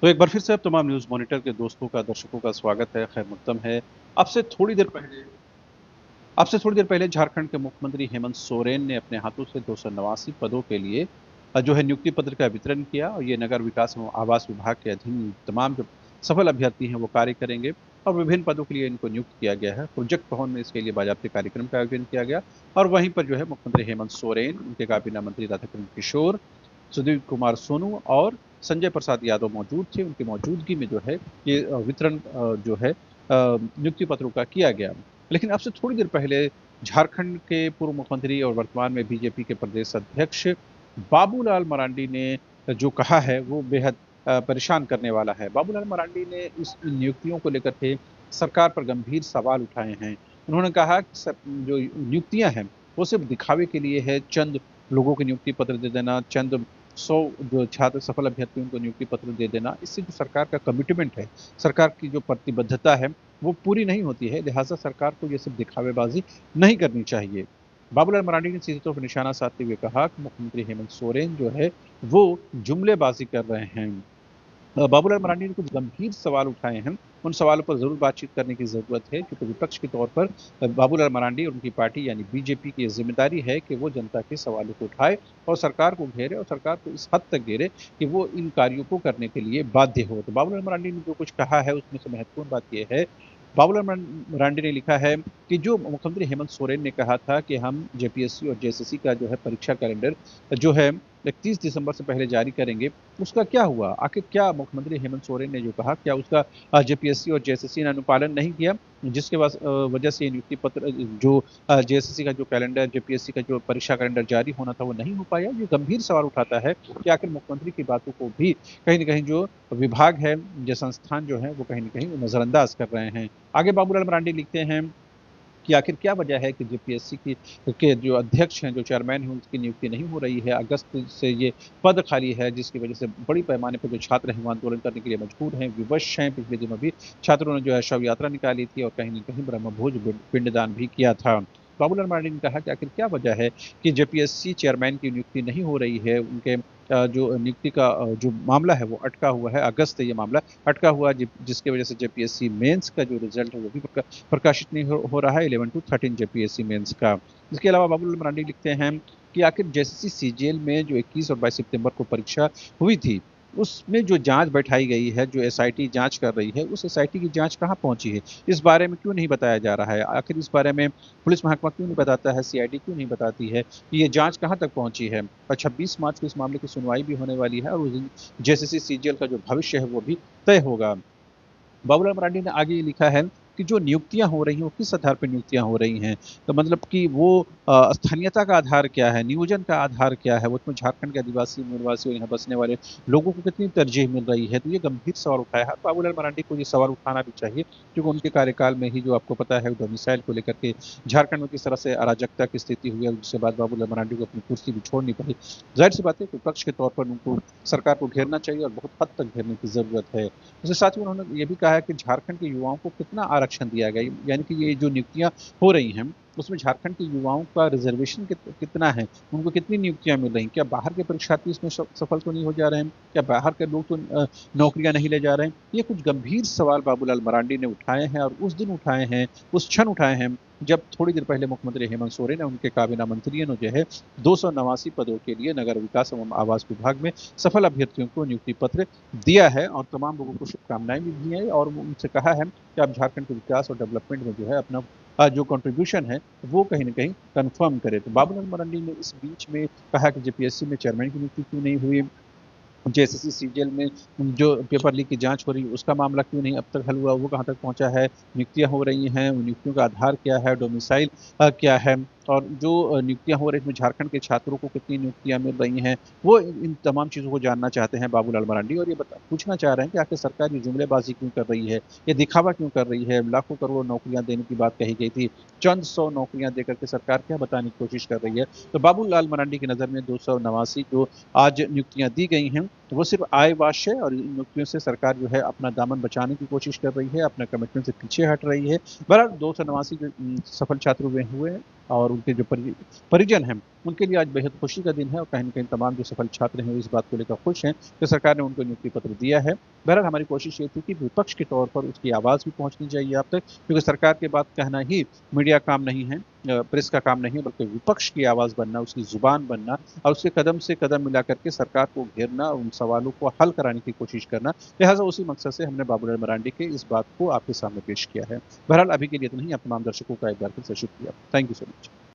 तो एक बार फिर से अब तमाम न्यूज़ मॉनिटर के दोस्तों का, दर्शकों का स्वागत है, खैर मकदम है। आपसे थोड़ी देर पहले आपसे थोड़ी देर पहले झारखंड के मुख्यमंत्री हेमंत सोरेन ने अपने हाथों से 289 पदों के लिए जो है नियुक्ति पत्र का वितरण किया और ये नगर विकास एवं आवास विभाग के अधीन तमाम जो सफल अभ्यर्थी हैं वो कार्य करेंगे और विभिन्न पदों के लिए इनको नियुक्त किया गया है। प्रोजेक्ट भवन में इसके लिए बाजाप्ते कार्यक्रम का आयोजन किया गया और वहीं पर जो है मुख्यमंत्री हेमंत सोरेन, उनके काबीना मंत्री राधाकृष्ण किशोर, सुधीर कुमार सोनू और संजय प्रसाद यादव मौजूद थे। उनकी मौजूदगी में जो है ये वितरण जो है नियुक्ति पत्रों का किया गया। लेकिन अब से थोड़ी देर पहले झारखंड के पूर्व मुख्यमंत्री और वर्तमान में बीजेपी के प्रदेश अध्यक्ष बाबूलाल मरांडी ने जो कहा है वो बेहद परेशान करने वाला है। बाबूलाल मरांडी ने इस नियुक्तियों को लेकर के सरकार पर गंभीर सवाल उठाए हैं। उन्होंने कहा कि जो नियुक्तियां हैं वो सिर्फ दिखावे के लिए है, चंद लोगों को नियुक्ति पत्र दे देना, चंद 100 जो छात्र सफल अभ्यर्थियों को नियुक्ति पत्र दे देना, इससे जो सरकार का कमिटमेंट है, सरकार की जो प्रतिबद्धता है वो पूरी नहीं होती है। लिहाजा सरकार को ये सब दिखावेबाजी नहीं करनी चाहिए। बाबूलाल मरांडी ने सीधे तौर पर निशाना साधते हुए कहा कि मुख्यमंत्री हेमंत सोरेन जो है वो जुमलेबाजी कर रहे हैं। बाबूलाल मरांडी ने कुछ गंभीर सवाल उठाए हैं। उन सवालों पर जरूर बातचीत करने की जरूरत है, क्योंकि विपक्ष के तौर पर बाबूलाल मरांडी और उनकी पार्टी यानी बीजेपी की जिम्मेदारी है कि वो जनता के सवालों को उठाए और सरकार को घेरे और सरकार को इस हद तक घेरे कि वो इन कार्यों को करने के लिए बाध्य हो। तो बाबूलाल मरांडी ने जो कुछ कहा है उसमें से महत्वपूर्ण बात यह है, बाबूलाल मरांडी ने लिखा है कि जो मुख्यमंत्री हेमंत सोरेन ने कहा था कि हम जेपीएससी और जेएसएससी का जो है परीक्षा कैलेंडर जो है 31 दिसंबर से पहले जारी करेंगे, उसका क्या हुआ? आखिर क्या मुख्यमंत्री हेमंत सोरेन ने जो कहा, क्या उसका जेपीएससी और जेएसएससी ने अनुपालन नहीं किया? जिसके वजह से ये नियुक्ति पत्र जो जेएसएससी का जो कैलेंडर, जेपीएससी का जो परीक्षा कैलेंडर जारी होना था, वो नहीं हो पाया। ये गंभीर सवाल उठाता है कि आखिर मुख्यमंत्री की बातों को भी कहीं न कहीं जो विभाग है, जो संस्थान जो है, वो कहीं न कहीं नज़रअंदाज कर रहे हैं। आगे बाबूलाल मरांडी लिखते हैं कि आखिर क्या वजह है कि जेपीएससी की के जो अध्यक्ष हैं, जो चेयरमैन हैं, उनकी नियुक्ति नहीं हो रही है। अगस्त से ये पद खाली है, जिसकी वजह से बड़ी पैमाने पर जो छात्र हैं वो आंदोलन करने के लिए मजबूर हैं, विवश हैं। पिछले दिनों भी छात्रों ने जो है शव यात्रा निकाली थी और कहीं न कहीं ब्रह्मभोज पिंडदान भी किया था। बाबूलाल मरांडी ने कहा कि आखिर क्या वजह है कि जेपीएससी चेयरमैन की नियुक्ति नहीं हो रही है। उनके जो नियुक्ति का जो मामला है वो अटका हुआ है। अगस्त से ये मामला अटका हुआ है, जिसकी वजह से जेपीएससी मेंस का जो रिजल्ट है वो भी प्रकाशित नहीं हो रहा है 11 टू 13 जेपीएससी मेंस का। इसके अलावा बाबूलाल मरांडी लिखते हैं कि आखिर जेएसएससी सीजीएल में जो 21 और 22 सितंबर को परीक्षा हुई थी, उसमें जो जांच बैठाई गई है, जो एसआईटी जांच कर रही है, उस एसआईटी की जांच कहाँ पहुंची है? इस बारे में क्यों नहीं बताया जा रहा है? आखिर इस बारे में पुलिस महकमा क्यों नहीं बताता है, सीआईडी क्यों नहीं बताती है कि ये जांच कहाँ तक पहुंची है? और 26 मार्च को इस मामले की सुनवाई भी होने वाली है और उस दिन जेएसएससी सीजीएल का जो भविष्य है वो भी तय होगा। बाबूलाल मरांडी ने आगे ये लिखा है कि जो नियुक्तियां हो रही हैं वो किस आधार पर नियुक्तियां हो रही हैं, तो मतलब कि वो स्थानीयता का आधार क्या है, नियोजन का आधार क्या है, वो उसमें झारखंड के आदिवासी मूलवासी और यहाँ बसने वाले लोगों को कितनी तरजीह मिल रही है। तो ये गंभीर सवाल उठाया है। बाबूलाल मरांडी को ये सवाल उठाना भी चाहिए, क्योंकि उनके कार्यकाल में ही जो आपको पता है डोमिसाइल को लेकर के झारखंड में किस तरह से अराजकता की स्थिति हुई है, जिसके बाद बाबूलाल मरांडी को अपनी कुर्सी भी छोड़नी पड़ी। जाहिर सी बात है विपक्ष के तौर पर उनको सरकार को घेरना चाहिए और बहुत हद तक घेरने की जरूरत है। उसके साथ ही उन्होंने ये भी कहा है कि झारखंड के युवाओं को कितना आरक्षण दिया गया, यानी कि ये जो नियुक्तियां हो रही हैं उसमें झारखंड के युवाओं का रिजर्वेशन कितना है, उनको कितनी नियुक्तियां मिल रही हैं, क्या बाहर के परीक्षार्थी इसमें सफल तो नहीं हो जा रहे हैं, क्या बाहर के लोग तो नौकरियां नहीं ले जा रहे हैं? ये कुछ गंभीर सवाल बाबूलाल मरांडी ने उठाए हैं और उस दिन उठाए हैं, उस क्षण उठाए हैं जब थोड़ी देर पहले मुख्यमंत्री हेमंत सोरेन और उनके काबीना मंत्रियों ने जो है 289 पदों के लिए नगर विकास एवं आवास विभाग में सफल अभ्यर्थियों को नियुक्ति पत्र दिया है और तमाम लोगों को शुभकामनाएं भी दी हैं और उनसे कहा है कि आप झारखंड के विकास और डेवलपमेंट में जो है अपना जो कंट्रीब्यूशन है वो कहीं ना कहीं कंफर्म करे। तो बाबूलाल मरांडी ने इस बीच में कहा कि जेपीएससी में चेयरमैन की नियुक्ति क्यों नहीं हुई, जेएसएससी सीजीएल में जो पेपर लीक की जांच हो रही है उसका मामला क्यों नहीं अब तक हल हुआ, वो कहाँ तक पहुंचा है, नियुक्तियां हो रही हैं, उन नियुक्तियों का आधार क्या है, डोमिसाइल क्या है, और जो नियुक्तियां हो रही हैं इसमें झारखंड के छात्रों को कितनी नियुक्तियां मिल रही हैं, वो इन तमाम चीज़ों को जानना चाहते हैं बाबूलाल मरांडी। और ये पूछना चाह रहे हैं कि आखिर सरकार ये जुमलेबाजी क्यों कर रही है, ये दिखावा क्यों कर रही है। लाखों करोड़ नौकरियां देने की बात कही गई थी, चंद 100 नौकरियां देकर के सरकार क्या बताने की कोशिश कर रही है। तो बाबूलाल मरांडी की नज़र में 289 जो आज नियुक्तियां दी गई हैं वो सिर्फ आय वाश है और इन नियुक्तियों से सरकार जो है अपना दामन बचाने की कोशिश कर रही है, अपने कमिटमेंट से पीछे हट रही है। बहरहाल 289 जो सफल छात्र हुए हैं और उनके जो परिजन हैं उनके लिए आज बेहद खुशी का दिन है और कहीं न कहीं तमाम जो सफल छात्र हैं, वो इस बात को लेकर खुश हैं कि सरकार ने उनको नियुक्ति पत्र दिया है। बहरहाल हमारी कोशिश ये थी कि विपक्ष के तौर पर उसकी आवाज़ भी पहुँचनी चाहिए आप तक, क्योंकि सरकार की बात कहना ही मीडिया काम नहीं है, प्रेस का काम नहीं है, बल्कि विपक्ष की आवाज़ बनना, उसकी ज़ुबान बनना और उसके कदम से कदम मिला करके सरकार को घेरना और उन सवालों को हल कराने की कोशिश करना। लिहाज़ा उसी मकसद से हमने बाबूलाल मरांडी के इस बात को आपके सामने पेश किया है। बहरहाल अभी के लिए इतना ही। आप तमाम दर्शकों का एक बार फिर से शुक्रिया। Thank you so much.